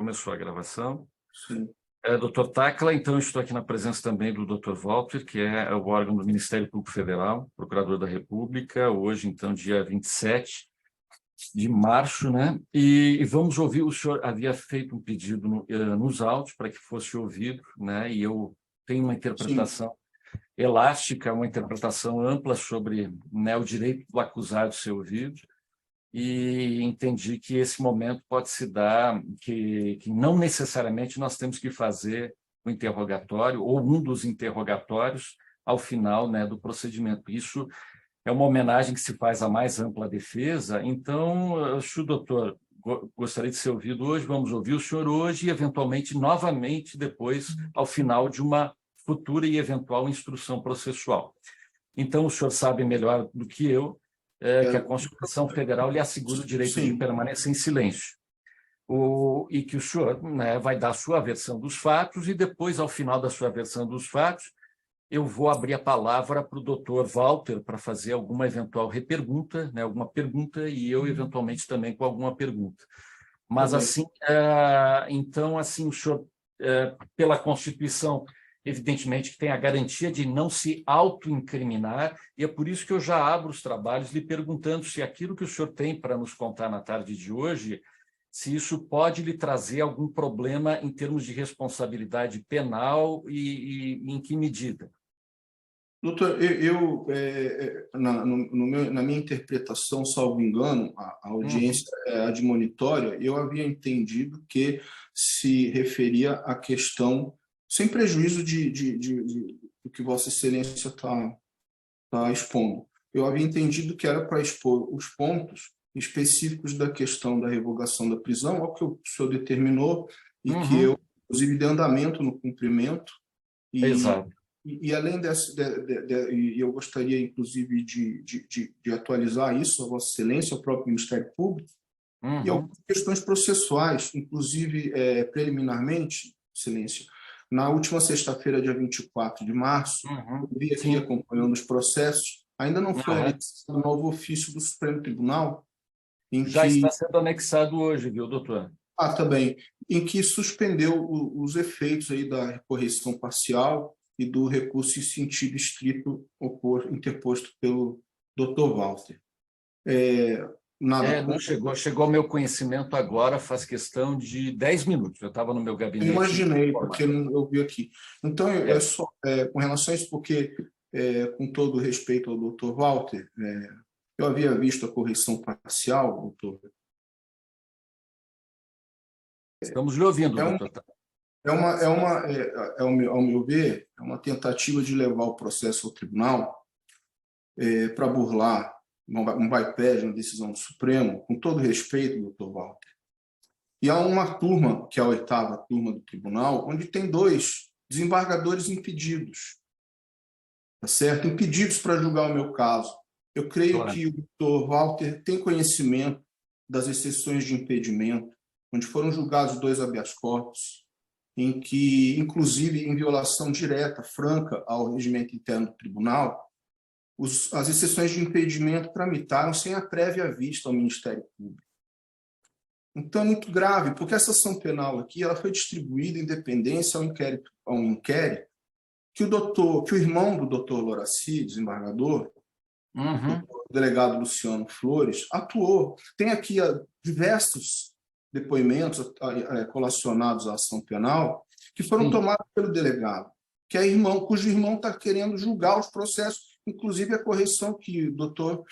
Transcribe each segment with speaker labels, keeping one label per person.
Speaker 1: Começou a gravação.
Speaker 2: Sim.
Speaker 1: Dr. Tacla, então eu estou aqui na presença também do Dr. Walter, que é o órgão do Ministério Público Federal, Procurador da República, hoje, então, dia 27 de março, né? E vamos ouvir, o senhor havia feito um pedido nos autos para que fosse ouvido, né? E eu tenho uma interpretação elástica, uma interpretação ampla sobre, né, o direito do acusado ser ouvido, e entendi que esse momento pode se dar, que não necessariamente nós temos que fazer o interrogatório ou um dos interrogatórios ao final, né, do procedimento. Isso é uma homenagem que se faz à mais ampla defesa. Então, se o doutor gostaria de ser ouvido hoje, vamos ouvir o senhor hoje e, eventualmente, novamente, depois, ao final de uma futura e eventual instrução processual. Então, o senhor sabe melhor do que eu que a Constituição Federal lhe assegura o direito de permanência em silêncio. E que o senhor, né, vai dar a sua versão dos fatos e depois, ao final da sua versão dos fatos, eu vou abrir a palavra para o doutor Walter para fazer alguma eventual repergunta, né, alguma pergunta, e eu, eventualmente, também com alguma pergunta. Mas, assim, então, assim, o senhor, pela Constituição, evidentemente que tem a garantia de não se autoincriminar, e é por isso que eu já abro os trabalhos lhe perguntando se aquilo que o senhor tem para nos contar na tarde de hoje, se isso pode lhe trazer algum problema em termos de responsabilidade penal e em que medida.
Speaker 2: Doutor, na minha interpretação, salvo engano, a audiência admonitória, eu havia entendido que se referia à questão, sem prejuízo do que Vossa Excelência está expondo. Eu havia entendido que era para expor os pontos específicos da questão da revogação da prisão, ao que o senhor determinou, e que eu, inclusive, dei andamento no cumprimento.
Speaker 1: Exato.
Speaker 2: E além dessa, eu gostaria, inclusive, de atualizar isso a Vossa Excelência, ao próprio Ministério Público, e algumas questões processuais, inclusive, preliminarmente, Excelência, na última sexta-feira, dia 24 de março, eu vi aqui acompanhando os processos, ainda não foi anexado o novo ofício do Supremo Tribunal, em
Speaker 1: já
Speaker 2: que...
Speaker 1: está sendo anexado hoje, viu, doutor?
Speaker 2: Tá bem. Em que suspendeu os efeitos aí da correção parcial e do recurso em sentido estrito interposto pelo Dr. Walter.
Speaker 1: Não chegou ao meu conhecimento agora, faz questão de 10 minutos. Eu estava no meu gabinete.
Speaker 2: Eu imaginei, porque eu vi aqui. Então, com relação a isso, porque, com todo respeito ao Dr. Walter, eu havia visto a correção parcial, doutor.
Speaker 1: Estamos lhe ouvindo, doutor.
Speaker 2: Ao meu ver, é uma tentativa de levar o processo ao tribunal para burlar um bypass na decisão do Supremo, com todo respeito, doutor Walter. E há uma turma, que é a 8ª turma do tribunal, onde tem 2 desembargadores impedidos, tá certo? Impedidos para julgar o meu caso. Eu creio que o doutor Walter tem conhecimento das exceções de impedimento, onde foram julgados 2 habeas corpus, em que, inclusive, em violação direta, franca ao regimento interno do tribunal, as exceções de impedimento tramitaram sem a prévia vista ao Ministério Público. Então, é muito grave, porque essa ação penal aqui ela foi distribuída em dependência a um inquérito que o irmão do doutor Loraci, desembargador, o delegado Luciano Flores, atuou. Tem aqui diversos depoimentos colacionados à ação penal que foram tomados pelo delegado, que é cujo irmão está querendo julgar os processos, inclusive a correção que o doutor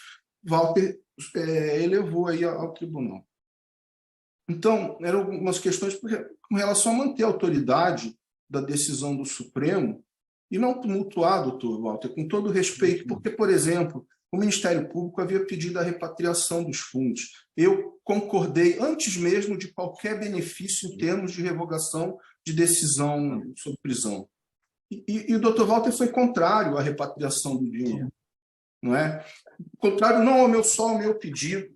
Speaker 2: Walter elevou aí ao tribunal. Então, eram algumas questões com relação a manter a autoridade da decisão do Supremo e não tumultuar, doutor Walter, com todo respeito, porque, por exemplo, o Ministério Público havia pedido a repatriação dos fundos. Eu concordei antes mesmo de qualquer benefício em termos de revogação de decisão sobre prisão. E o doutor Walter foi contrário à repatriação do dinheiro. Não é? Contrário não só ao meu pedido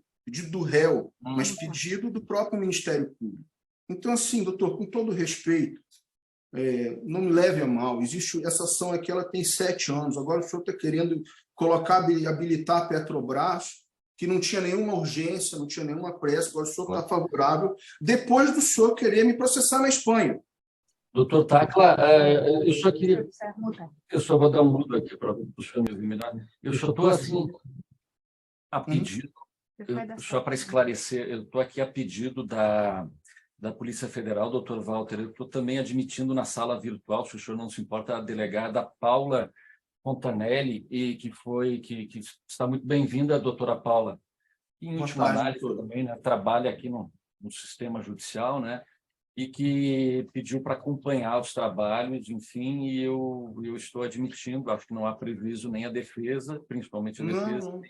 Speaker 2: do réu, mas pedido do próprio Ministério Público. Então, assim, doutor, com todo respeito, não me leve a mal, existe essa ação aqui, ela tem 7 anos, agora o senhor está querendo habilitar a Petrobras, que não tinha nenhuma urgência, não tinha nenhuma pressa, agora o senhor está favorável, depois do senhor querer me processar na Espanha.
Speaker 1: Doutor Tacla, eu só vou dar um mudo aqui para os senhor me ouvir melhor. Eu só estou assim, a pedido, só para esclarecer, eu estou aqui a pedido da Polícia Federal, doutor Walter, eu estou também admitindo na sala virtual, se o senhor não se importa, a delegada Paula Fontanelli, e que está muito bem-vinda, a doutora Paula. Em última análise, também, né, trabalha aqui no sistema judicial, né, e que pediu para acompanhar os trabalhos, enfim, e eu estou admitindo, acho que não há prejuízo nem a defesa, principalmente a defesa,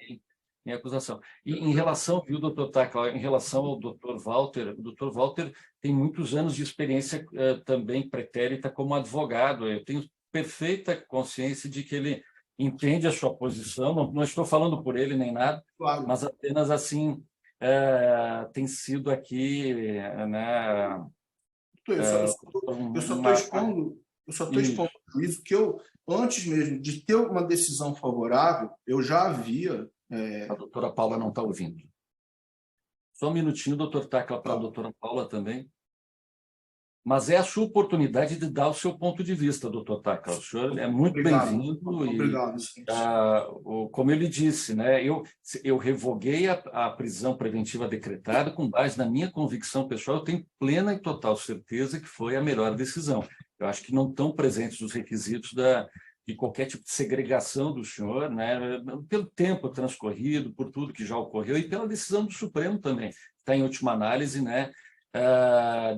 Speaker 1: nem a acusação. E em relação, viu, doutor Tacla, em relação ao doutor Walter, o doutor Walter tem muitos anos de experiência também pretérita como advogado. Eu tenho perfeita consciência de que ele entende a sua posição, não estou falando por ele nem nada,
Speaker 2: Claro.
Speaker 1: mas apenas assim tem sido aqui, né?
Speaker 2: Eu só estou expondo o juízo que eu, antes mesmo de ter uma decisão favorável, eu já havia...
Speaker 1: A doutora Paula não está ouvindo. Só um minutinho, doutor Tacla, para a doutora Paula também. Mas é a sua oportunidade de dar o seu ponto de vista, doutor Tacla. O senhor é muito bem-vindo.
Speaker 2: Obrigado.
Speaker 1: Como ele disse, né, eu revoguei a prisão preventiva decretada com base na minha convicção pessoal. Eu tenho plena e total certeza que foi a melhor decisão. Eu acho que não estão presentes os requisitos de qualquer tipo de segregação do senhor, né, pelo tempo transcorrido, por tudo que já ocorreu e pela decisão do Supremo também. Está em última análise, né,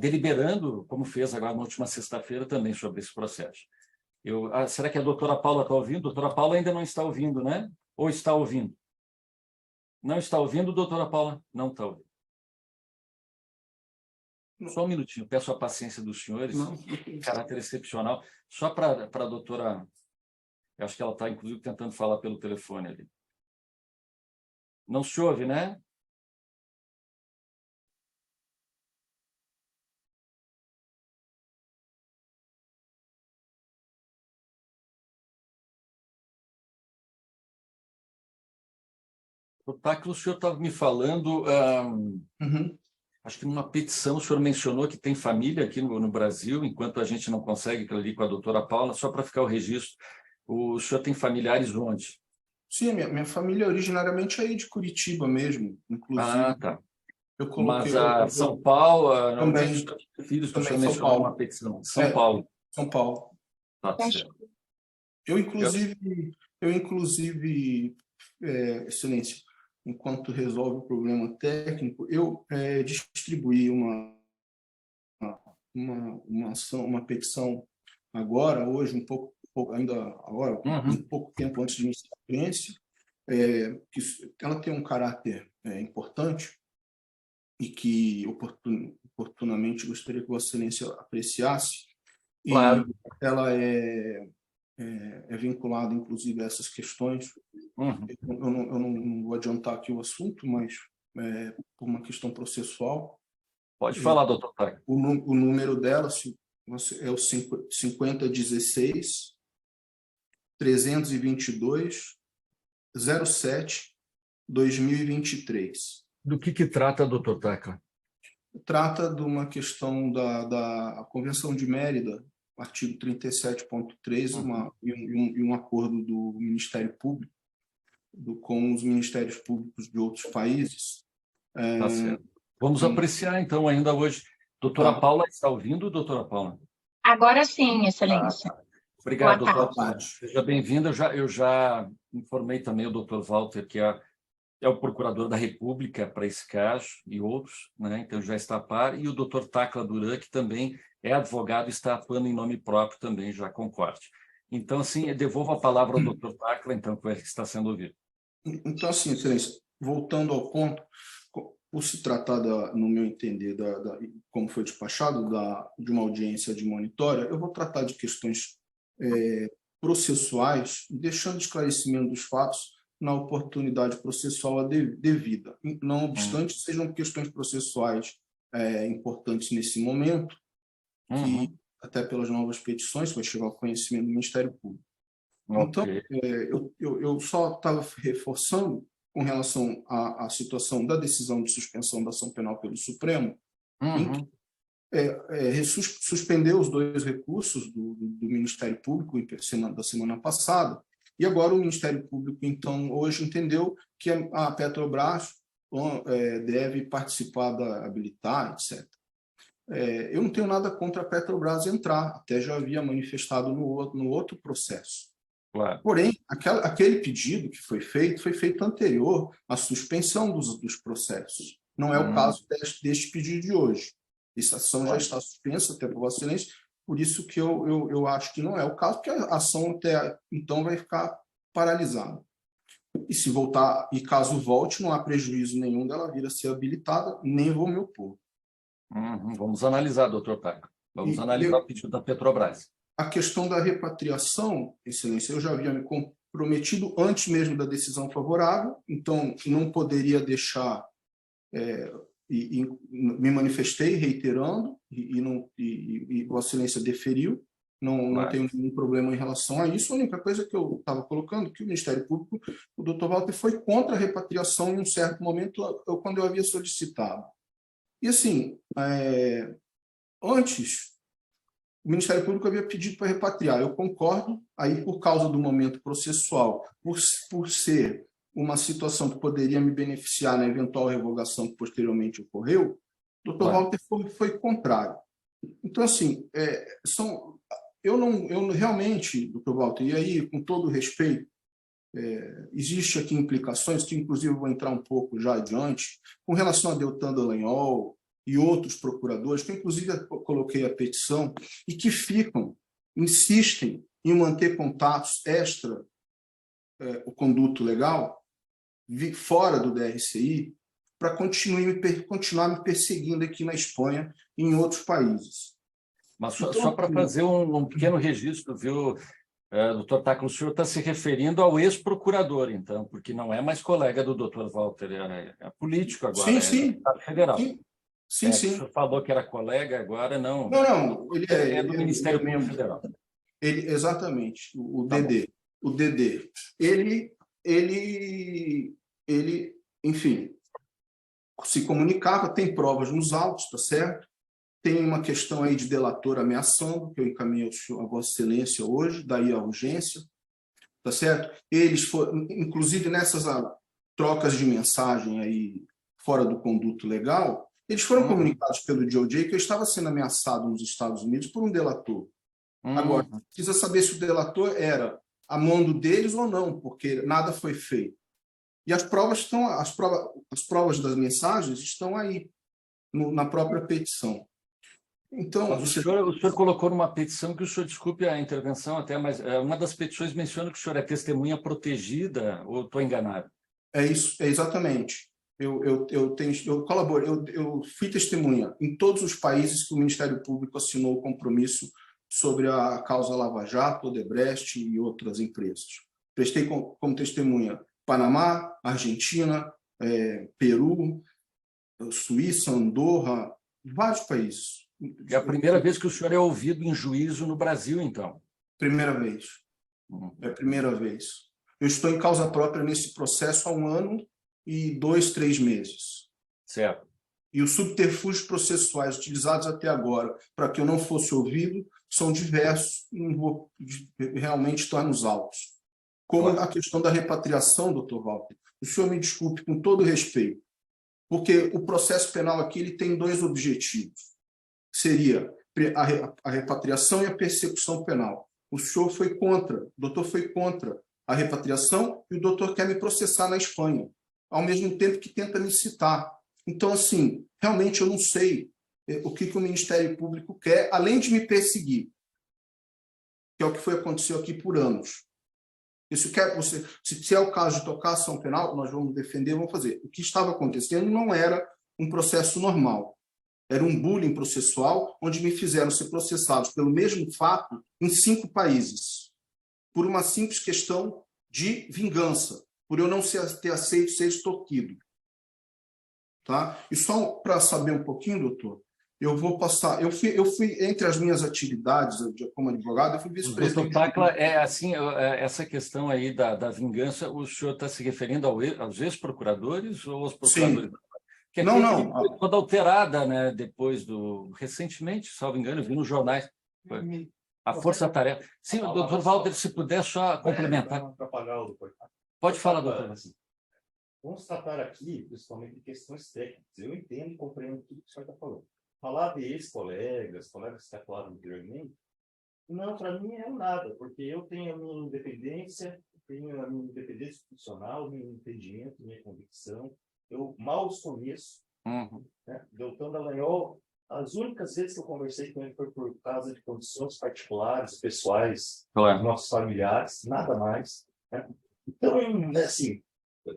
Speaker 1: deliberando, como fez agora na última sexta-feira também sobre esse processo. Será que a doutora Paula está ouvindo? A doutora Paula ainda não está ouvindo, né? Ou está ouvindo? Não está ouvindo, doutora Paula? Não está ouvindo. Só um minutinho, peço a paciência dos senhores, caráter excepcional. Só para a doutora, eu acho que ela está, inclusive, tentando falar pelo telefone ali. Não se ouve, né? O Tacla, o senhor estava me falando, acho que numa petição o senhor mencionou que tem família aqui no Brasil, enquanto a gente não consegue aquilo ali com a doutora Paula, só para ficar o registro, o senhor tem familiares onde?
Speaker 2: Sim, minha família é originariamente aí de Curitiba mesmo, inclusive.
Speaker 1: Tá.
Speaker 2: Eu coloquei...
Speaker 1: Mas São Paulo,
Speaker 2: também,
Speaker 1: filhos que o senhor
Speaker 2: São
Speaker 1: mencionou
Speaker 2: Paulo.
Speaker 1: numa petição. São Paulo.
Speaker 2: São Paulo.
Speaker 1: Tá certo.
Speaker 2: Eu, inclusive, Excelência, enquanto resolve o problema técnico, eu distribuí uma petição agora, hoje, um pouco tempo antes de iniciar a audiência, que ela tem um caráter importante e que oportunamente gostaria que Vossa Excelência apreciasse.
Speaker 1: Claro.
Speaker 2: E ela é vinculada, inclusive, a essas questões. Eu não vou adiantar aqui o assunto, mas por uma questão processual.
Speaker 1: Pode falar, doutor Tacla.
Speaker 2: O número dela é o 5016 322 07 2023.
Speaker 1: Do que trata, doutor Tacla?
Speaker 2: Trata de uma questão da Convenção de Mérida, artigo 37.3, e um acordo do Ministério Público com os ministérios públicos de outros países.
Speaker 1: Tá certo. Vamos apreciar, então, ainda hoje. Doutora Paula, está ouvindo, doutora Paula?
Speaker 3: Agora sim, Excelência.
Speaker 1: Obrigado, doutora. Seja bem-vinda. Eu já informei também o doutor Walter, que é o procurador da República para esse caso e outros, né? Então já está a par, e o doutor Tacla Duran, que também é advogado e está atuando em nome próprio também, já concorde. Então, assim, eu devolvo a palavra ao doutor Tacla, então, que está sendo ouvido.
Speaker 2: Então, assim, Excelência, voltando ao ponto, por se tratar, no meu entender, como foi despachado, de uma audiência de monitória, eu vou tratar de questões processuais, deixando esclarecimento dos fatos na oportunidade processual devida. Não obstante, sejam questões processuais importantes nesse momento, que até pelas novas petições vai chegar ao conhecimento do Ministério Público. Então, eu só estava reforçando com relação à situação da decisão de suspensão da ação penal pelo Supremo, suspendeu os 2 recursos do Ministério Público da semana passada, e agora o Ministério Público, então, hoje entendeu que a Petrobras deve participar habilitar, etc. Eu não tenho nada contra a Petrobras entrar, até já havia manifestado no outro processo.
Speaker 1: Claro.
Speaker 2: Porém, aquele pedido que foi feito anterior à suspensão dos processos. Não é o caso deste pedido de hoje. Essa ação já está suspensa, até por Vossa Excelência, por isso que eu acho que não é o caso, porque a ação até então vai ficar paralisada. E se voltar, e caso volte, não há prejuízo nenhum dela vir a ser habilitada, nem vou me opor.
Speaker 1: Vamos analisar, doutor Tacla. Vamos analisar o pedido da Petrobras.
Speaker 2: A questão da repatriação, Excelência, eu já havia me comprometido antes mesmo da decisão favorável, então não poderia deixar, me manifestei reiterando, e Vossa Excelência deferiu, não tenho nenhum problema em relação a isso. A única coisa que eu estava colocando, que o Ministério Público, o doutor Walter, foi contra a repatriação em um certo momento, quando eu havia solicitado. E assim, antes, o Ministério Público havia pedido para repatriar. Eu concordo, aí por causa do momento processual, por ser uma situação que poderia me beneficiar na eventual revogação que posteriormente ocorreu, o doutor Walter foi contrário. Então, assim, eu realmente, doutor Walter, e aí, com todo respeito, existe aqui implicações, que inclusive eu vou entrar um pouco já adiante, com relação a Deltan Dallagnol e outros procuradores, que inclusive eu coloquei a petição, e que insistem em manter contatos extra o conduto legal, fora do DRCI, para continuar me perseguindo aqui na Espanha e em outros países.
Speaker 1: Mas só para fazer um pequeno registro, viu, doutor Tacla, o senhor está se referindo ao ex-procurador, então, porque não é mais colega do doutor Walter, é político agora,
Speaker 2: sim,
Speaker 1: deputado federal.
Speaker 2: Sim.
Speaker 1: O senhor falou que era colega, agora não.
Speaker 2: Não, ele
Speaker 1: é do Ministério Público Federal.
Speaker 2: Exatamente, o DD. O DD. Ele, enfim, se comunicava, tem provas nos autos, tá certo? Tem uma questão aí de delator ameaçando, que eu encaminhei a Vossa Excelência hoje, daí a urgência, tá certo? Eles foram, inclusive nessas trocas de mensagem aí fora do conduto legal, eles foram comunicados pelo DOJ que eu estava sendo ameaçado nos Estados Unidos por um delator. Agora, precisa saber se o delator era a mando deles ou não, porque nada foi feito. E as provas das mensagens estão aí, na própria petição. Então,
Speaker 1: mas o senhor colocou numa petição que o senhor, desculpe a intervenção até, mas uma das petições menciona que o senhor é testemunha protegida, ou estou enganado?
Speaker 2: É isso, exatamente. Eu colaboro, eu fui testemunha em todos os países que o Ministério Público assinou o compromisso sobre a causa Lava Jato, Odebrecht e outras empresas. Prestei como testemunha Panamá, Argentina, Peru, Suíça, Andorra, vários países.
Speaker 1: É a primeira vez que o senhor é ouvido em juízo no Brasil, então?
Speaker 2: Primeira vez. É a primeira vez. Eu estou em causa própria nesse processo há 1 ano e 2, 3 meses.
Speaker 1: Certo.
Speaker 2: E os subterfúgios processuais utilizados até agora para que eu não fosse ouvido são diversos, não vou realmente estar nos autos. Como a questão da repatriação, doutor Walter. O senhor me desculpe, com todo respeito, porque o processo penal aqui ele tem 2 objetivos. Seria a repatriação e a persecução penal. O senhor foi contra, o doutor foi contra a repatriação e o doutor quer me processar na Espanha, ao mesmo tempo que tenta me citar. Então, assim, realmente eu não sei o que o Ministério Público quer, além de me perseguir, que é o que aconteceu aqui por anos. Se é o caso de tocar ação penal, nós vamos defender, vamos fazer. O que estava acontecendo não era um processo normal. Era um bullying processual, onde me fizeram ser processados pelo mesmo fato em 5 países, por uma simples questão de vingança, por eu não ter aceito ser extorquido. Tá? E só para saber um pouquinho, doutor, eu vou passar. Eu fui entre as minhas atividades como advogado, eu fui
Speaker 1: Doutor
Speaker 2: vice-presidente.
Speaker 1: Tacla, assim, essa questão aí da vingança, o senhor está se referindo aos ex-procuradores ou aos procuradores?
Speaker 2: Sim.
Speaker 1: Que
Speaker 2: Não,
Speaker 1: aqui
Speaker 2: não.
Speaker 1: foi toda alterada, né? Depois recentemente, salvo engano, eu vi nos jornais. A força-tarefa. Sim, doutor Walter, se puder só complementar. Pode falar, doutor.
Speaker 4: Vamos tratar aqui, principalmente, de questões técnicas. Eu entendo e compreendo tudo que o senhor está falando. Falar de ex-colegas, colegas que falaram anteriormente, não, para mim é nada, porque eu tenho a minha independência, institucional, meu entendimento, minha convicção. Eu mal os conheço. Né? Doutor Dallagnol, as únicas vezes que eu conversei com ele foi por causa de condições particulares, pessoais,
Speaker 1: Claro.
Speaker 4: dos nossos familiares, nada mais. Né? Então, assim, eu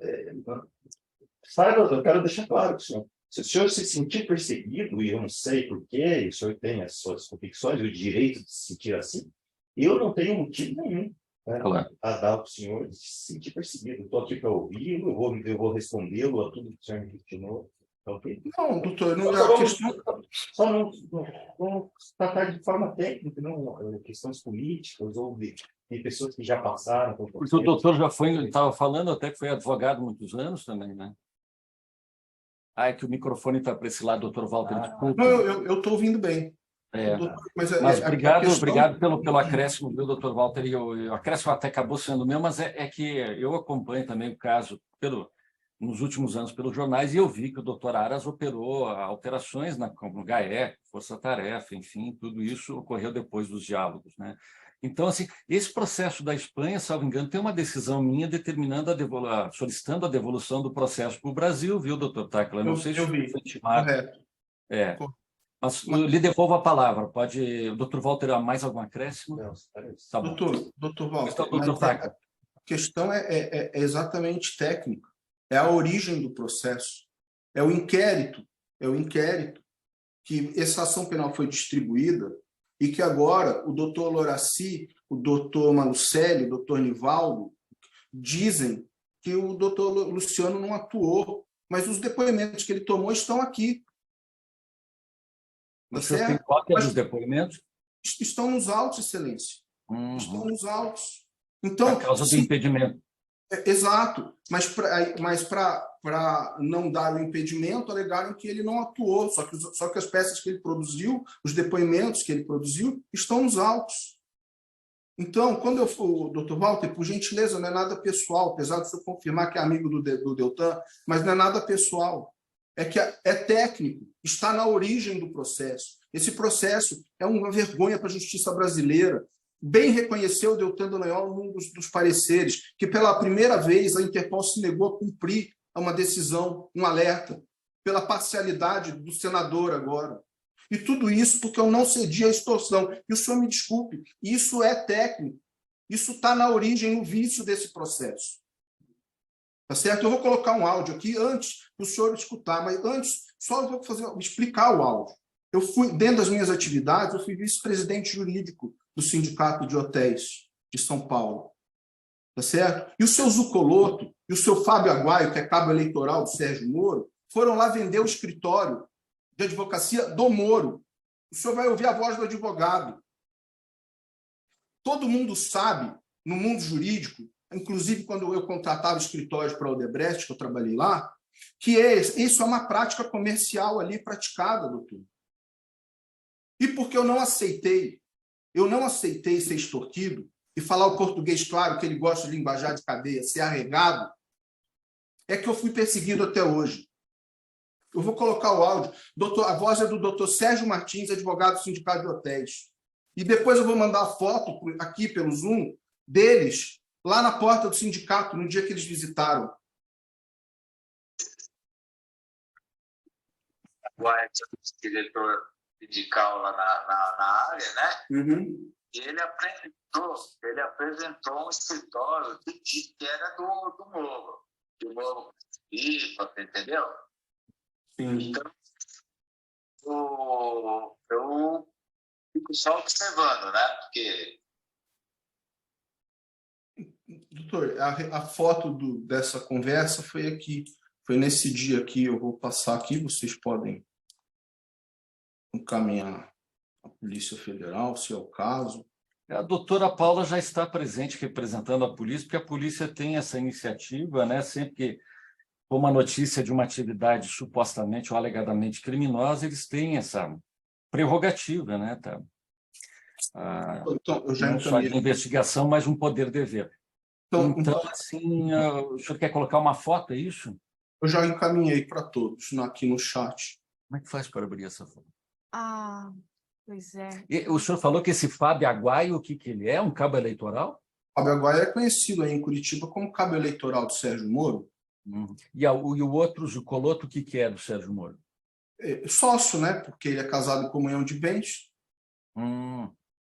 Speaker 4: quero deixar claro que se o senhor se sentir perseguido, e eu não sei porquê, o senhor tem as suas convicções e o direito de se sentir assim, eu não tenho motivo nenhum, né,
Speaker 1: Claro,
Speaker 4: a dar ao senhor de se sentir perseguido. Estou aqui para ouvi-lo, eu vou respondê-lo a tudo que o senhor me questionou. Okay?
Speaker 2: Não, doutor, não,
Speaker 4: Só não tratar de forma técnica, não questões políticas ou de pessoas que já passaram.
Speaker 1: porque o doutor já estava falando até que foi advogado há muitos anos também, né? É que o microfone está para esse lado, doutor Walter, desculpa.
Speaker 2: não, eu estou ouvindo bem. Doutor, mas
Speaker 1: obrigado pelo acréscimo, viu, doutor Walter? E o acréscimo até acabou sendo meu, mas é que eu acompanho também o caso nos últimos anos pelos jornais e eu vi que o doutor Aras operou alterações no GAE, Força-Tarefa, enfim, tudo isso ocorreu depois dos diálogos, né? Então, assim, esse processo da Espanha, salvo engano, tem uma decisão minha determinando solicitando a devolução do processo para o Brasil, viu, doutor Tacla? Não sei se
Speaker 2: eu vi.
Speaker 1: foi intimado.
Speaker 2: Correto.
Speaker 1: Mas eu lhe devolvo a palavra. Pode, doutor Walter, há mais algum acréscimo?
Speaker 4: Não,
Speaker 1: Tá bom.
Speaker 2: Doutor Walter,
Speaker 1: Então, doutor Tacla.
Speaker 2: a questão é exatamente técnica. É a origem do processo. É o inquérito que essa ação penal foi distribuída e que agora o doutor Loraci, o doutor Malucelli, o doutor Nivaldo dizem que o doutor Luciano não atuou, mas os depoimentos que ele tomou estão aqui.
Speaker 1: O senhor tem cópia dos depoimentos?
Speaker 2: Estão nos autos, excelência. Estão nos autos. Então,
Speaker 1: por causa do impedimento.
Speaker 2: Exato. Mas para não dar o impedimento, alegaram que ele não atuou. Só que as peças que ele produziu, os depoimentos que ele produziu, estão nos autos. Então, quando eu for, doutor Walter, por gentileza, não é nada pessoal, apesar de eu confirmar que é amigo do Deltan, mas não é nada pessoal. É que é técnico, está na origem do processo. Esse processo é uma vergonha para a justiça brasileira. Bem reconheceu o Deltan Dallagnol num dos pareceres, que pela primeira vez a Interpol se negou a cumprir uma decisão, um alerta, pela parcialidade do senador agora. E tudo isso porque eu não cedi à extorsão. E o senhor me desculpe, isso é técnico. Isso está na origem, no vício desse processo. Tá certo? Eu vou colocar um áudio aqui antes para o senhor escutar, mas antes só eu vou explicar o áudio. Eu fui, dentro das minhas atividades, eu fui vice-presidente jurídico do Sindicato de Hotéis de São Paulo. Tá certo? E o seu Zucoloto e o seu Fábio Aguaio, que é cabo eleitoral do Sérgio Moro, foram lá vender o escritório de advocacia do Moro. O senhor vai ouvir a voz do advogado. Todo mundo sabe, no mundo jurídico, inclusive quando eu contratava escritórios para a Odebrecht, que eu trabalhei lá, que isso é uma prática comercial ali praticada, doutor. E porque eu não aceitei ser extorquido e falar o português claro, que ele gosta de linguajar de cadeia, ser arregado, é que eu fui perseguido até hoje. Eu vou colocar o áudio. A voz é do doutor Sérgio Martins, advogado do Sindicato de Hotéis. E depois eu vou mandar a foto aqui pelo Zoom deles lá na porta do sindicato, no dia que eles visitaram.
Speaker 5: O diretor sindical lá na área, né?
Speaker 2: Uhum.
Speaker 5: E ele apresentou um escritório que era do Moro. Do Moro, entendeu?
Speaker 2: Sim.
Speaker 5: Então, eu fico só observando, né? Porque...
Speaker 2: Doutor, a foto dessa conversa foi aqui. Foi nesse dia aqui, eu vou passar aqui, vocês podem encaminhar à Polícia Federal, se é o caso.
Speaker 1: A doutora Paula já está presente representando a polícia, porque a polícia tem essa iniciativa, né? Sempre que for uma notícia de uma atividade supostamente ou alegadamente criminosa, eles têm essa prerrogativa, né? Tá?
Speaker 2: Então, eu já
Speaker 1: Não só de
Speaker 2: encaminhei.
Speaker 1: investigação, mas um poder-dever. Então, assim, o senhor quer colocar uma foto, é isso?
Speaker 2: Eu já encaminhei para todos aqui no chat.
Speaker 1: Como é que faz para abrir essa foto?
Speaker 6: Pois é.
Speaker 1: E o senhor falou que esse Fábio Aguaio, o que ele é? Um cabo eleitoral?
Speaker 2: Fábio Aguaia é conhecido aí em Curitiba como cabo eleitoral do Sérgio Moro.
Speaker 1: E o outro, o Zucoloto, o que é do Sérgio Moro?
Speaker 2: Sócio, né? Porque ele é casado em comunhão de bens.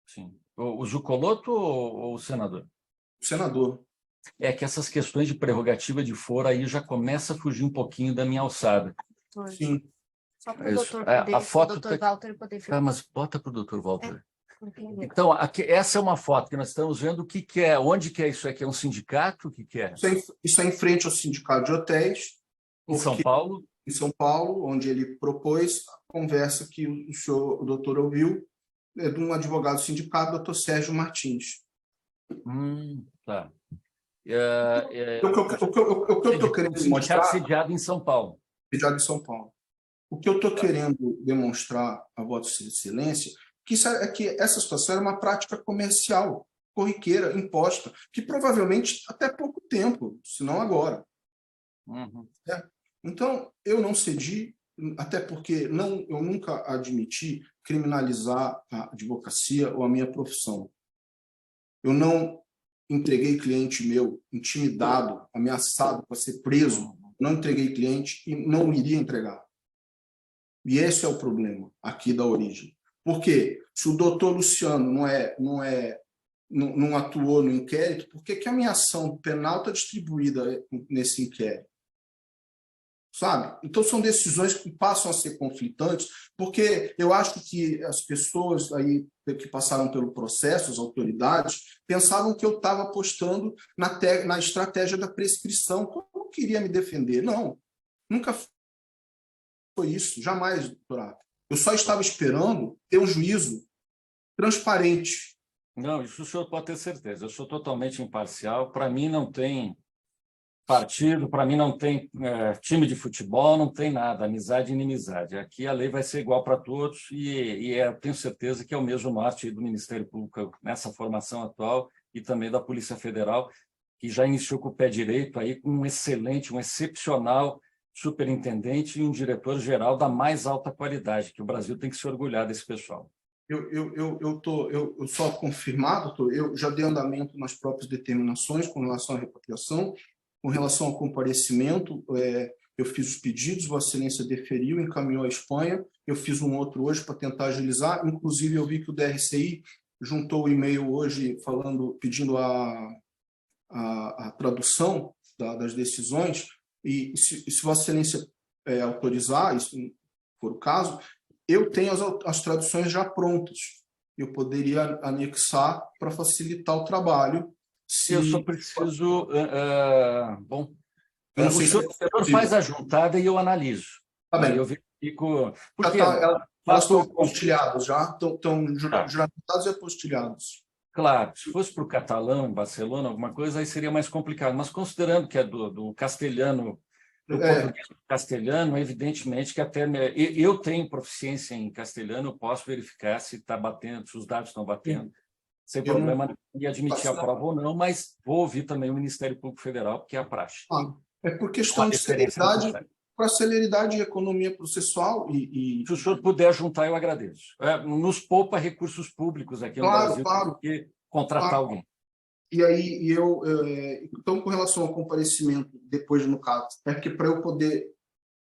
Speaker 1: Sim. O Zucoloto ou o senador?
Speaker 2: O senador.
Speaker 1: É que essas questões de prerrogativa de foro aí já começa a fugir um pouquinho da minha alçada.
Speaker 2: Sim.
Speaker 6: Só para o
Speaker 1: Isso.
Speaker 6: doutor poder,
Speaker 1: A foto
Speaker 6: o doutor Walter poder ficar.
Speaker 1: mas bota para o doutor Walter.
Speaker 6: Entendeu?
Speaker 1: Então, essa é uma foto que nós estamos vendo. O que é? Onde que é isso aqui? É um sindicato? O que é?
Speaker 2: Isso é em frente ao Sindicato de Hotéis,
Speaker 1: Em São Paulo?
Speaker 2: em São Paulo, onde ele propôs a conversa que o doutor ouviu de um advogado do sindicato, doutor Sérgio Martins.
Speaker 1: Tá.
Speaker 2: O que eu estou querendo mostrar...
Speaker 1: sediado em São Paulo.
Speaker 2: Sediado em São Paulo. O que eu estou querendo demonstrar a Vossa Excelência é que essa situação era uma prática comercial, corriqueira, imposta, que provavelmente até pouco tempo, se não agora. Então, eu não cedi, até porque eu nunca admiti criminalizar a advocacia ou a minha profissão. Eu não entreguei cliente meu intimidado, ameaçado para ser preso, não entreguei cliente e não iria entregar. E esse é o problema aqui da origem. Porque se o doutor Luciano não atuou no inquérito, por que a minha ação penal está distribuída nesse inquérito? Sabe? Então, são decisões que passam a ser conflitantes, porque eu acho que as pessoas aí que passaram pelo processo, as autoridades, pensavam que eu estava apostando na estratégia da prescrição, como eu queria me defender. Não, nunca foi isso, jamais, doutorado. Eu só estava esperando ter um juízo transparente.
Speaker 1: Não, isso o senhor pode ter certeza. Eu sou totalmente imparcial. Para mim não tem partido, para mim não tem time de futebol, não tem nada, amizade e inimizade. Aqui a lei vai ser igual para todos e eu tenho certeza que é o mesmo norte do Ministério Público nessa formação atual e também da Polícia Federal, que já iniciou com o pé direito aí com um excelente, um excepcional superintendente e um diretor-geral da mais alta qualidade, que o Brasil tem que se orgulhar desse pessoal.
Speaker 2: Eu só confirmado, doutor, eu já dei andamento nas próprias determinações com relação à repatriação, com relação ao comparecimento, eu fiz os pedidos, Vossa Excelência deferiu, encaminhou à Espanha, eu fiz um outro hoje para tentar agilizar, inclusive eu vi que o DRCI juntou o e-mail hoje pedindo a tradução das decisões, e se Vossa Excelência autorizar, se for o caso, eu tenho as traduções já prontas. Eu poderia anexar para facilitar o trabalho.
Speaker 1: Eu só preciso... bom,
Speaker 2: o
Speaker 1: senhor faz a juntada e eu analiso.
Speaker 2: Tá bem.
Speaker 1: Eu verifico... Porque
Speaker 2: elas estão apostilhadas já, estão juramentados e apostilhados.
Speaker 1: Claro, se fosse para o catalão, em Barcelona, alguma coisa, aí seria mais complicado. Mas considerando que é do castelhano, do português castelhano, evidentemente que até... Eu tenho proficiência em castelhano, eu posso verificar se está batendo, se os dados estão batendo, sem problema em admitir a prova ou não, mas vou ouvir também o Ministério Público Federal, porque é a praxe.
Speaker 2: É por questão de celeridade, para celeridade e economia processual.
Speaker 1: Se o senhor puder juntar, eu agradeço. Nos poupa recursos públicos aqui no Brasil, porque contratar alguém.
Speaker 2: E aí, então, com relação ao comparecimento, depois, no caso, é que para eu poder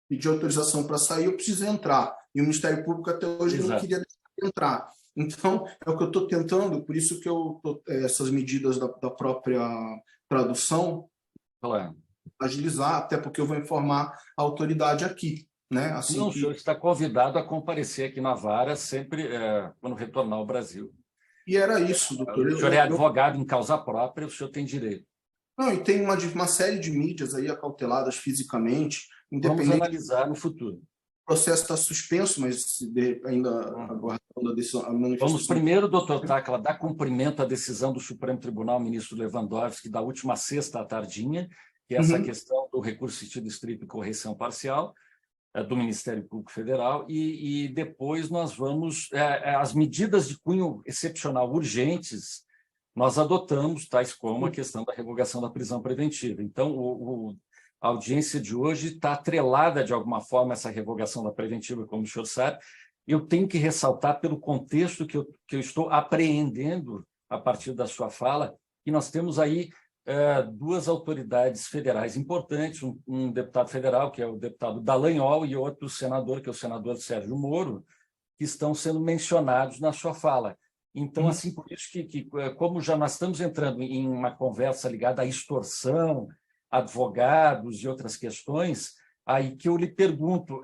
Speaker 2: pedir autorização para sair, eu preciso entrar. E o Ministério Público até hoje não queria entrar. Então, é o que eu estou tentando, por isso que essas medidas da própria tradução, agilizar, até porque eu vou informar a autoridade aqui. Né? Assim
Speaker 1: não, o senhor está convidado a comparecer aqui na vara sempre quando retornar ao Brasil.
Speaker 2: E era isso, doutor.
Speaker 1: O senhor é advogado em causa própria, o senhor tem direito.
Speaker 2: Não, e tem uma série de mídias aí acauteladas fisicamente, independente.
Speaker 1: Vamos analisar no futuro.
Speaker 2: processo está suspenso, mas ainda aguardando a decisão, a manifestação.
Speaker 1: Vamos primeiro, doutor Tacla, dar cumprimento à decisão do Supremo Tribunal, ministro Lewandowski, da última sexta à tardinha, que é essa questão do recurso sentido estrito e correção parcial do Ministério Público Federal, e depois nós vamos... as medidas de cunho excepcional urgentes nós adotamos, tais como a questão da revogação da prisão preventiva. Então, a audiência de hoje está atrelada, de alguma forma, a essa revogação da preventiva, como o senhor sabe. Eu tenho que ressaltar, pelo contexto que eu estou apreendendo a partir da sua fala, que nós temos aí duas autoridades federais importantes, um deputado federal, que é o deputado Dallagnol, e outro senador, que é o senador Sérgio Moro, que estão sendo mencionados na sua fala. Então, assim, por isso que como já nós estamos entrando em uma conversa ligada à extorsão, advogados e outras questões, aí que eu lhe pergunto,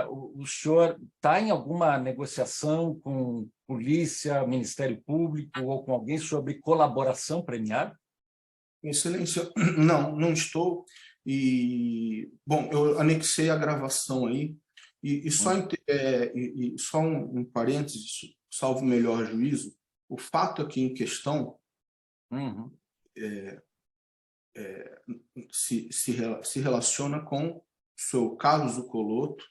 Speaker 1: o senhor está em alguma negociação com polícia, Ministério Público ou com alguém sobre colaboração premiada?
Speaker 2: Excelência, não estou. E, bom, eu anexei a gravação aí, e só um parênteses, salvo o melhor juízo, o fato aqui em questão se relaciona com o seu Carlos Zuccolotto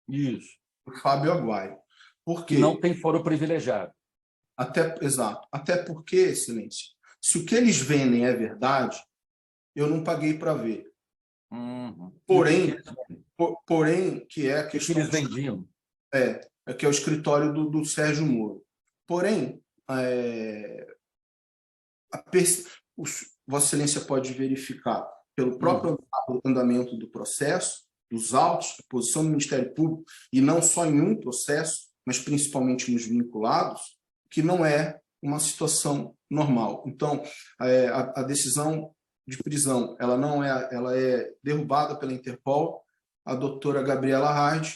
Speaker 2: e o Fábio Aguaio. Porque
Speaker 1: não tem foro privilegiado.
Speaker 2: Exato. Até porque, Excelência, se o que eles vendem é verdade, eu não paguei para ver. Porém, que é a questão...
Speaker 1: que eles vendiam.
Speaker 2: Que é o escritório do Sérgio Moro. Porém, Vossa Excelência pode verificar pelo próprio andamento do processo, dos autos, a posição do Ministério Público, e não só em um processo, mas principalmente nos vinculados, que não é uma situação normal. Então, a decisão de prisão ela é derrubada pela Interpol. A doutora Gabriela Hard,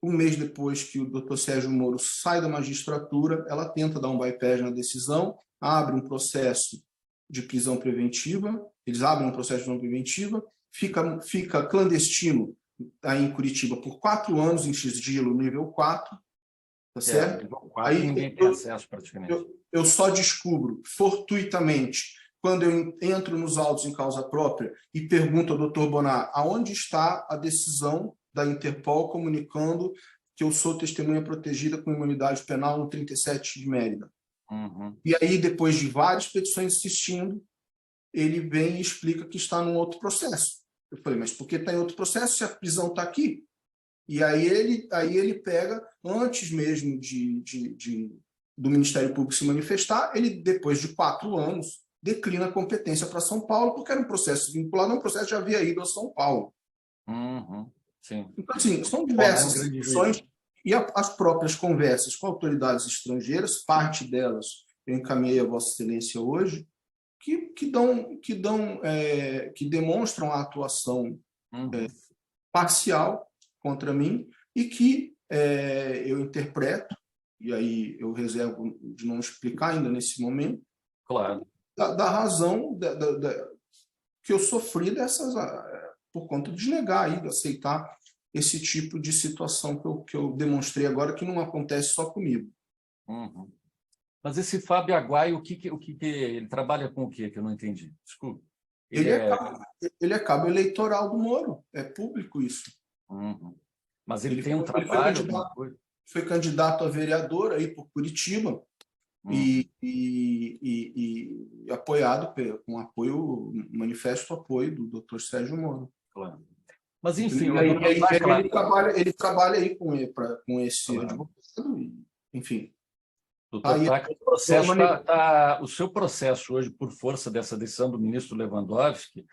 Speaker 2: um mês depois que o doutor Sérgio Moro sai da magistratura, ela tenta dar um bypass na decisão, abre um processo de prisão preventiva, eles abrem um processo de prisão preventiva, fica clandestino aí em Curitiba por 4 anos em sigilo nível 4, tá certo?
Speaker 1: Nível 4, aí ninguém tem acesso praticamente.
Speaker 2: Eu só descubro fortuitamente quando eu entro nos autos em causa própria e pergunto ao doutor Bonar aonde está a decisão da Interpol comunicando que eu sou testemunha protegida com imunidade penal no 37 de Mérida. E aí, depois de várias petições insistindo, ele vem e explica que está num outro processo. Eu falei, mas por que está em outro processo se a prisão está aqui? E aí ele pega, antes mesmo do Ministério Público se manifestar, ele, depois de 4 anos, declina a competência para São Paulo, porque era um processo vinculado a um processo que já havia ido a São Paulo.
Speaker 1: Sim.
Speaker 2: Então, assim, são diversas discussões e as próprias conversas com autoridades estrangeiras, parte delas eu encaminhei a Vossa Excelência hoje, que demonstram a atuação parcial contra mim e que eu interpreto, e aí eu reservo de não explicar ainda nesse momento,
Speaker 1: claro,
Speaker 2: da razão que eu sofri por conta de negar, de aceitar esse tipo de situação que eu demonstrei agora, que não acontece só comigo.
Speaker 1: Mas esse Fábio Aguaio, ele trabalha com o quê? Que eu não entendi. Desculpe.
Speaker 2: Ele é cabo eleitoral do Moro. É público isso.
Speaker 1: Mas ele tem um trabalho...
Speaker 2: Foi candidato a vereador aí por Curitiba e apoiado com manifesto apoio do doutor Sérgio Moro.
Speaker 1: Claro. Mas, enfim...
Speaker 2: Ele trabalha aí com esse advogado, enfim...
Speaker 1: Doutor Tacla, o seu processo hoje, por força dessa decisão do ministro Lewandowski,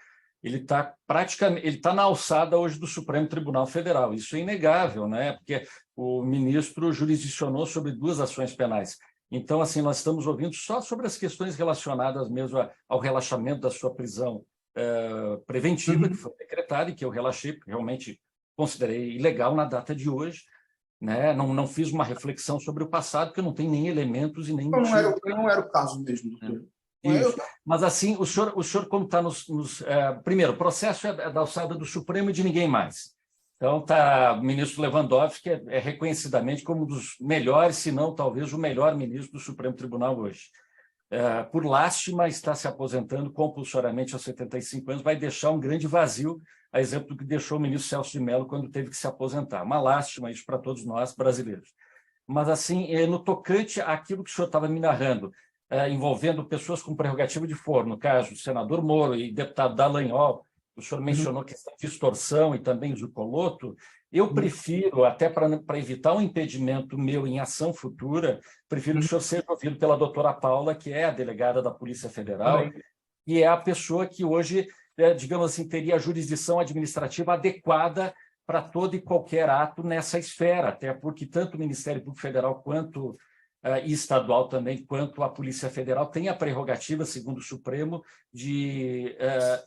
Speaker 1: ele está na alçada hoje do Supremo Tribunal Federal. Isso é inegável, né? Porque o ministro jurisdicionou sobre 2 ações penais. Então, assim, nós estamos ouvindo só sobre as questões relacionadas mesmo ao relaxamento da sua prisão preventiva, que foi decretada e que eu relaxei, porque realmente considerei ilegal na data de hoje. Né? Não fiz uma reflexão sobre o passado, porque eu não tenho nem elementos e nem...
Speaker 2: Não era o caso mesmo, doutor.
Speaker 1: Mas, assim, o senhor como está primeiro, o processo é da alçada do Supremo e de ninguém mais. Então, tá, o ministro Lewandowski é reconhecidamente como um dos melhores, se não talvez o melhor ministro do Supremo Tribunal hoje. Por lástima, está se aposentando compulsoriamente aos 75 anos, vai deixar um grande vazio, a exemplo do que deixou o ministro Celso de Mello quando teve que se aposentar. Uma lástima isso para todos nós, brasileiros. Mas, assim, no tocante àquilo que o senhor estava me narrando, envolvendo pessoas com prerrogativa de foro, no caso, o senador Moro e deputado Dallagnol, o senhor mencionou questão de extorsão e também de Coloto, eu prefiro, até para evitar um impedimento meu em ação futura, prefiro que o senhor seja ouvido pela doutora Paula, que é a delegada da Polícia Federal, e é a pessoa que hoje, digamos assim, teria a jurisdição administrativa adequada para todo e qualquer ato nessa esfera, até porque tanto o Ministério Público Federal quanto e estadual também, quanto a Polícia Federal tem a prerrogativa, segundo o Supremo, de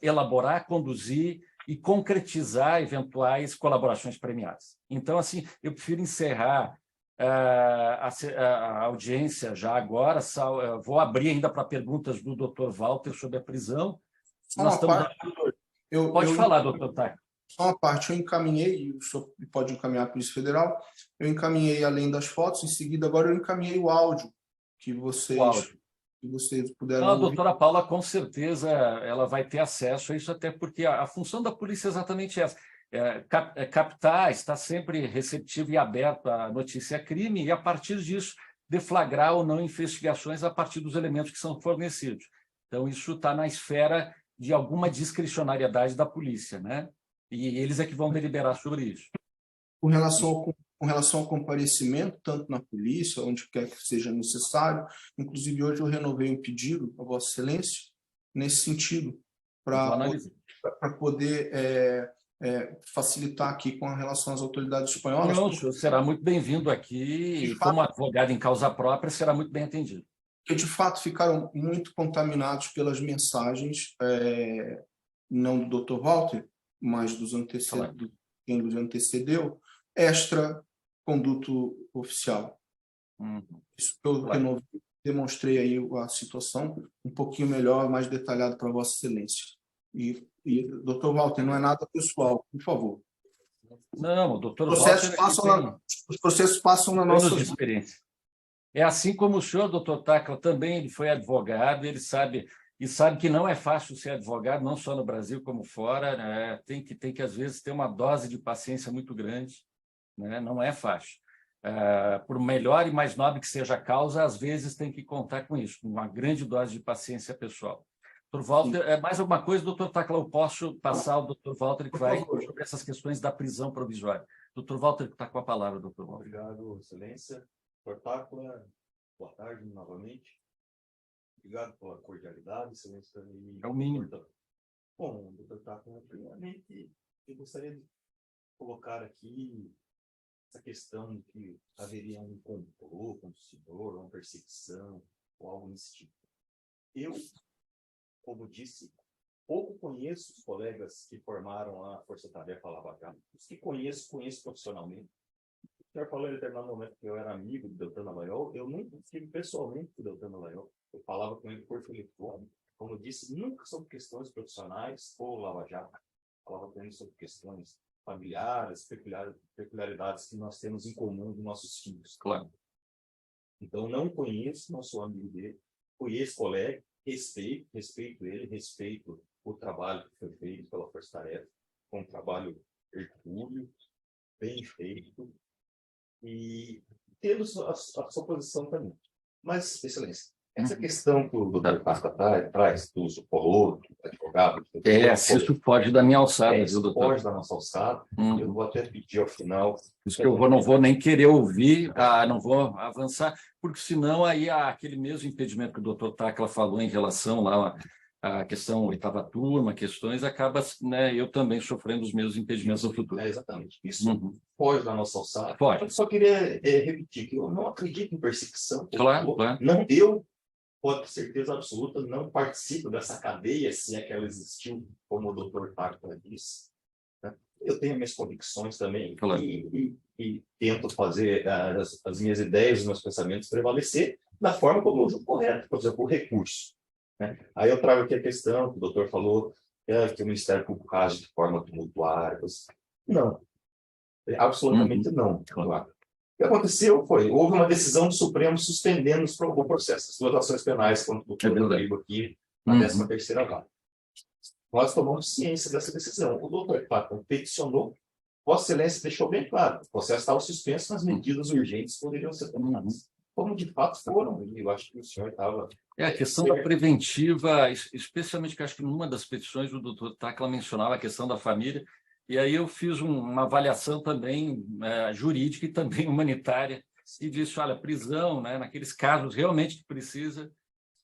Speaker 1: elaborar, conduzir e concretizar eventuais colaborações premiadas. Então, assim, eu prefiro encerrar a audiência já agora, vou abrir ainda para perguntas do doutor Walter sobre a prisão. Pode falar, doutor Tacla.
Speaker 2: Só uma parte, eu encaminhei, o senhor pode encaminhar a Polícia Federal, eu encaminhei, além das fotos, em seguida, agora eu encaminhei o áudio que vocês puderam
Speaker 1: A
Speaker 2: ouvir.
Speaker 1: doutora Paula, com certeza, ela vai ter acesso a isso, até porque a função da polícia é exatamente essa, captar, estar sempre receptivo e aberto à notícia crime e, a partir disso, deflagrar ou não investigações a partir dos elementos que são fornecidos. Então, isso está na esfera de alguma discricionariedade da polícia, né? E eles é que vão deliberar sobre isso.
Speaker 2: Com relação ao comparecimento, tanto na polícia, onde quer que seja necessário, inclusive hoje eu renovei um pedido a Vossa Excelência nesse sentido, para poder facilitar aqui com relação às autoridades espanholas.
Speaker 1: Não, o senhor será muito bem-vindo aqui e, como advogado em causa própria, será muito bem atendido.
Speaker 2: Porque, de fato, ficaram muito contaminados pelas mensagens, não do Dr. Walter, mas quem nos antecedeu, extra-conduto oficial. Isso que eu renovei, demonstrei aí a situação um pouquinho melhor, mais detalhado para Vossa Excelência. E Dr. Walter, não é nada pessoal, por favor.
Speaker 1: Não, o doutor
Speaker 2: Os processos passam na nossa
Speaker 1: experiência. É assim como o senhor, doutor Tacla, também ele foi advogado, ele sabe... E sabe que não é fácil ser advogado, não só no Brasil como fora, né? Tem que, às vezes, ter uma dose de paciência muito grande, né? Não é fácil. Por melhor e mais nobre que seja a causa, às vezes tem que contar com isso, com uma grande dose de paciência pessoal. Doutor Walter, mais alguma coisa, doutor Tacla, eu posso passar ao doutor Walter, que vai sobre essas questões da prisão provisória. Doutor Walter, que está com a palavra, doutor Walter.
Speaker 4: Obrigado, Excelência. Doutor Tacla, boa tarde novamente. Obrigado pela cordialidade, Excelência.
Speaker 1: É o mínimo.
Speaker 4: Bom, doutor Tacla, primeiramente, eu gostaria de colocar aqui essa questão de que haveria um complô com o senhor, uma perseguição, ou algo nesse tipo. Eu, como disse, pouco conheço os colegas que formaram a Força Tarefa Lava Jato. Os que conheço profissionalmente. O senhor falou em determinado momento que eu era amigo do Deltan Dallagnol, eu nunca estive pessoalmente com o Deltan Dallagnol. Eu falava com ele por telefone. Como eu disse, nunca sobre questões profissionais ou Lava Jato. Falava com ele sobre questões familiares, peculiaridades que nós temos em comum dos nossos filhos.
Speaker 1: Claro.
Speaker 4: Então, não conheço, não sou amigo dele, conheço colega, respeito ele, respeito o trabalho que foi feito pela Força Tarefa, um trabalho hercúleo, bem feito, e tendo a sua posição também. Mas, Excelência, essa questão que o doutor Tacla traz, do Coloto, advogado...
Speaker 1: Se isso pode da minha alçada, viu, doutor?
Speaker 4: Pode da nossa alçada. Eu vou até pedir ao final...
Speaker 1: Isso que eu não vou nem querer ouvir, não vou avançar, porque senão aí há aquele mesmo impedimento que o doutor Tacla falou em relação lá a questão oitava turma, questões, acaba, né, eu também sofrendo os mesmos impedimentos no futuro.
Speaker 4: Exatamente. Isso pode da nossa alçada.
Speaker 1: Pode.
Speaker 4: Eu só queria repetir que eu não acredito em perseguição.
Speaker 1: Claro.
Speaker 4: Não, eu, pode ter certeza absoluta, não participo dessa cadeia, se é que ela existiu, como o doutor Tacla disse. Eu tenho minhas convicções também, claro. e tento fazer as minhas ideias, os meus pensamentos prevalecer da forma como eu julgo correto, por exemplo, o recurso. Aí eu trago aqui a questão que o doutor falou, que o Ministério Público age de forma tumultuária. Não. Absolutamente não. Claro. O que aconteceu foi, houve uma decisão do Supremo suspendendo o processo, as duas ações penais contra o Rodrigo aqui, na 13ª vara. Nós tomamos ciência dessa decisão. O doutor Paco peticionou, Vossa Excelência deixou bem claro, o processo estava suspenso, mas medidas urgentes poderiam ser tomadas. Como de fato foram, e eu acho que o senhor estava...
Speaker 1: A questão da preventiva, especialmente que eu acho que numa das petições o doutor Tacla mencionava a questão da família, e aí eu fiz uma avaliação também jurídica e também humanitária, e disse, olha, prisão, né, naqueles casos realmente que precisa,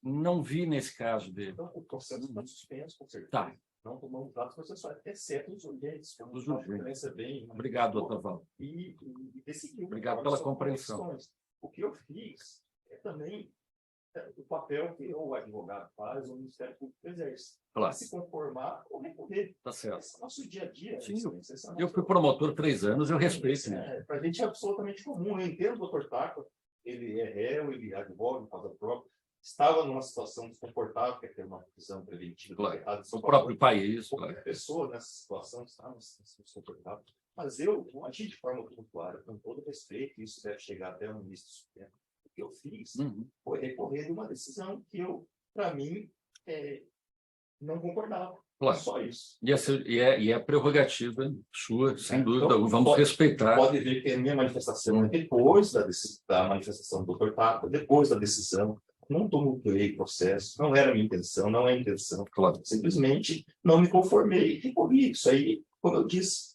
Speaker 1: não vi nesse caso dele.
Speaker 4: Então, o processo está suspenso, com certeza.
Speaker 1: Tá.
Speaker 4: Não tomamos dados processuais, exceto os urgentes.
Speaker 1: Os urgentes.
Speaker 4: Bem,
Speaker 1: obrigado, doutor Val.
Speaker 4: E decidiu.
Speaker 1: Obrigado pela compreensão.
Speaker 4: O que eu fiz é também o papel que o advogado faz, o Ministério Público exerce.
Speaker 1: Claro.
Speaker 4: Se conformar ou recorrer.
Speaker 1: Tá certo.
Speaker 4: Esse é o nosso dia a dia.
Speaker 1: Sim, eu fui promotor 3 anos, eu respeito.
Speaker 4: Para a gente é absolutamente comum. Eu entendo o doutor Taco, ele é réu, ele advoga em causa própria. Estava numa situação desconfortável, que é ter uma prisão preventiva.
Speaker 1: Claro. O próprio país.
Speaker 4: Qualquer pessoa nessa situação está desconfortável. Mas eu agi de forma muito clara, com todo respeito, isso deve chegar até o ministro Supremo. O que eu fiz foi recorrer de uma decisão que eu, para mim, não concordava.
Speaker 1: Claro.
Speaker 4: Só isso.
Speaker 1: E é prerrogativa sua, sem dúvida.
Speaker 4: Então,
Speaker 1: vamos respeitar.
Speaker 4: Pode ver que a minha manifestação é depois da manifestação do doutor Taco, depois da decisão. Não tumultuei o processo, não era minha intenção, não é intenção.
Speaker 1: Claro.
Speaker 4: Simplesmente não me conformei e recorri. Isso aí, como eu disse,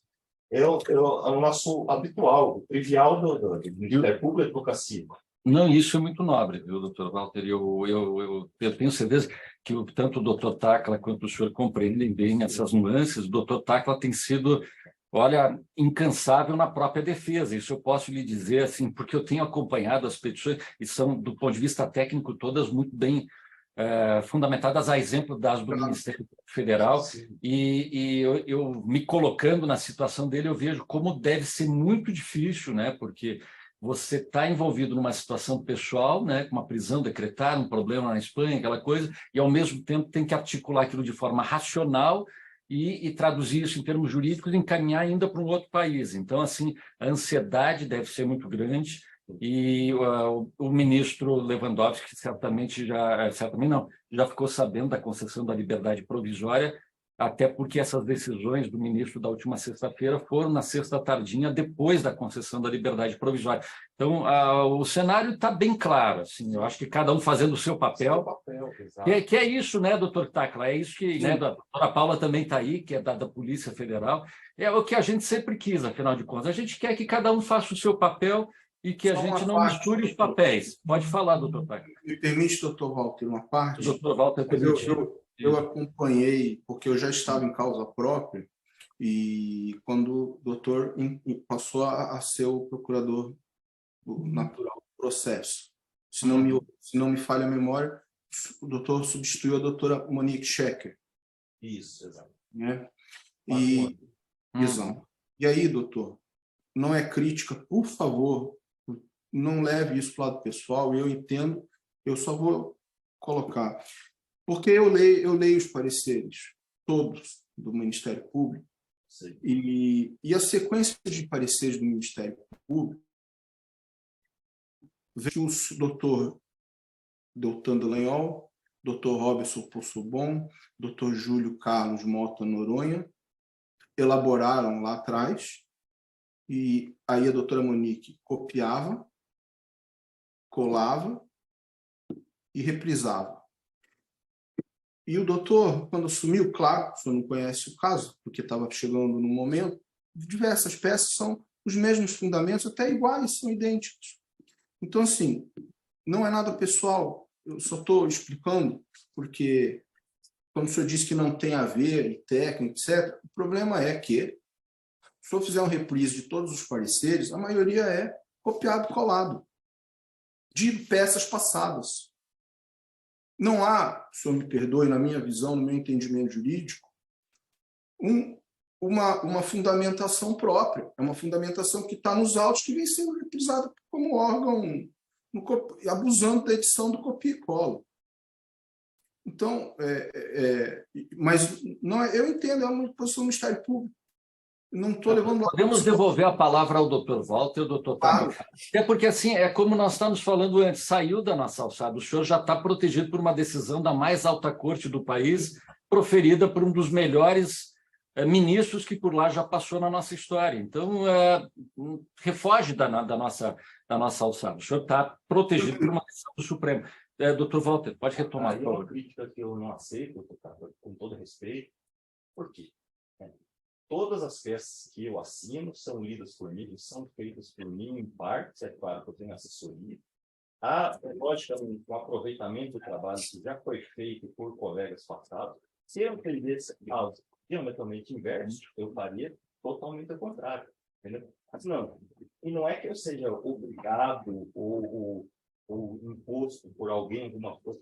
Speaker 4: é o nosso habitual, o trivial do Ministério Público e Advocacia.
Speaker 1: Não, isso é muito nobre, viu, doutor Walter? Eu tenho certeza que tanto o doutor Tacla quanto o senhor compreendem bem essas nuances. O doutor Tacla tem sido, olha, incansável na própria defesa. Isso eu posso lhe dizer, assim, porque eu tenho acompanhado as petições e são, do ponto de vista técnico, todas muito bem fundamentadas a exemplo das do Ministério Federal. E eu me colocando na situação dele, eu vejo como deve ser muito difícil, né? Porque você está envolvido numa situação pessoal, né, com uma prisão decretada, um problema na Espanha, aquela coisa, e ao mesmo tempo tem que articular aquilo de forma racional e traduzir isso em termos jurídicos e encaminhar ainda para um outro país. Então, assim, a ansiedade deve ser muito grande e o ministro Lewandowski certamente já ficou sabendo da concessão da liberdade provisória, até porque essas decisões do ministro da última sexta-feira foram na sexta tardinha, depois da concessão da liberdade provisória. Então, o cenário está bem claro. Assim, eu acho que cada um fazendo o seu papel. Que é isso, né, doutor Tacla? É isso que, né, a doutora Paula também está aí, que é da Polícia Federal. É o que a gente sempre quis, afinal de contas. A gente quer que cada um faça o seu papel e que a gente não misture os papéis. Pode falar, doutor Tacla.
Speaker 2: Me permite, doutor Walter, uma parte?
Speaker 1: Doutor Walter,
Speaker 2: eu acompanhei, porque eu já estava em causa própria, e quando o doutor passou a ser o procurador natural do processo. Se não me falha a memória, o doutor substituiu a doutora Monique Schecker.
Speaker 4: Isso, exato.
Speaker 2: Né? Exato. E aí, doutor, não é crítica, por favor, não leve isso para o lado pessoal, eu entendo, eu só vou colocar... Porque eu leio os pareceres, todos, do Ministério Público, e a sequência de pareceres do Ministério Público, vejo o doutor Deltan Dallagnol, doutor Robson Poçobon, doutor Júlio Carlos Mota Noronha, elaboraram lá atrás, e aí a doutora Monique copiava, colava e reprisava. E o doutor, quando assumiu, claro, o senhor não conhece o caso, porque estava chegando no momento, diversas peças são os mesmos fundamentos, até iguais, são idênticos. Então, assim, não é nada pessoal, eu só estou explicando, porque, como o senhor disse que não tem a ver, técnico, etc., o problema é que, se o senhor fizer um reprise de todos os pareceres, a maioria é copiado e colado, de peças passadas. Não há, o senhor me perdoe, na minha visão, no meu entendimento jurídico, uma fundamentação própria. É uma fundamentação que está nos autos que vem sendo reprisada como órgão, abusando da edição do copia e cola. Então, mas não, eu entendo, é uma posição do Ministério Público. Não estou levando...
Speaker 1: Podemos devolver a palavra ao doutor Walter e ao doutor Fábio. Até porque, assim, é como nós estávamos falando antes, saiu da nossa alçada. O senhor já está protegido por uma decisão da mais alta corte do país, proferida por um dos melhores ministros que por lá já passou na nossa história. Então, refoge da nossa alçada. O senhor está protegido por uma decisão do Supremo. Doutor Walter, pode retomar,
Speaker 4: Aí
Speaker 1: por
Speaker 4: é uma
Speaker 1: favor.
Speaker 4: crítica que eu não aceito, com todo respeito. Por quê? Todas as peças que eu assino são lidas por mim, são feitas por mim, em parte, é claro que eu tenho assessoria. Há, logicamente, um aproveitamento do trabalho que já foi feito por colegas passados. Se eu entendesse algo diametralmente inverso, eu faria totalmente ao contrário. Entendeu? Mas não. E não é que eu seja obrigado ou imposto por alguém, alguma coisa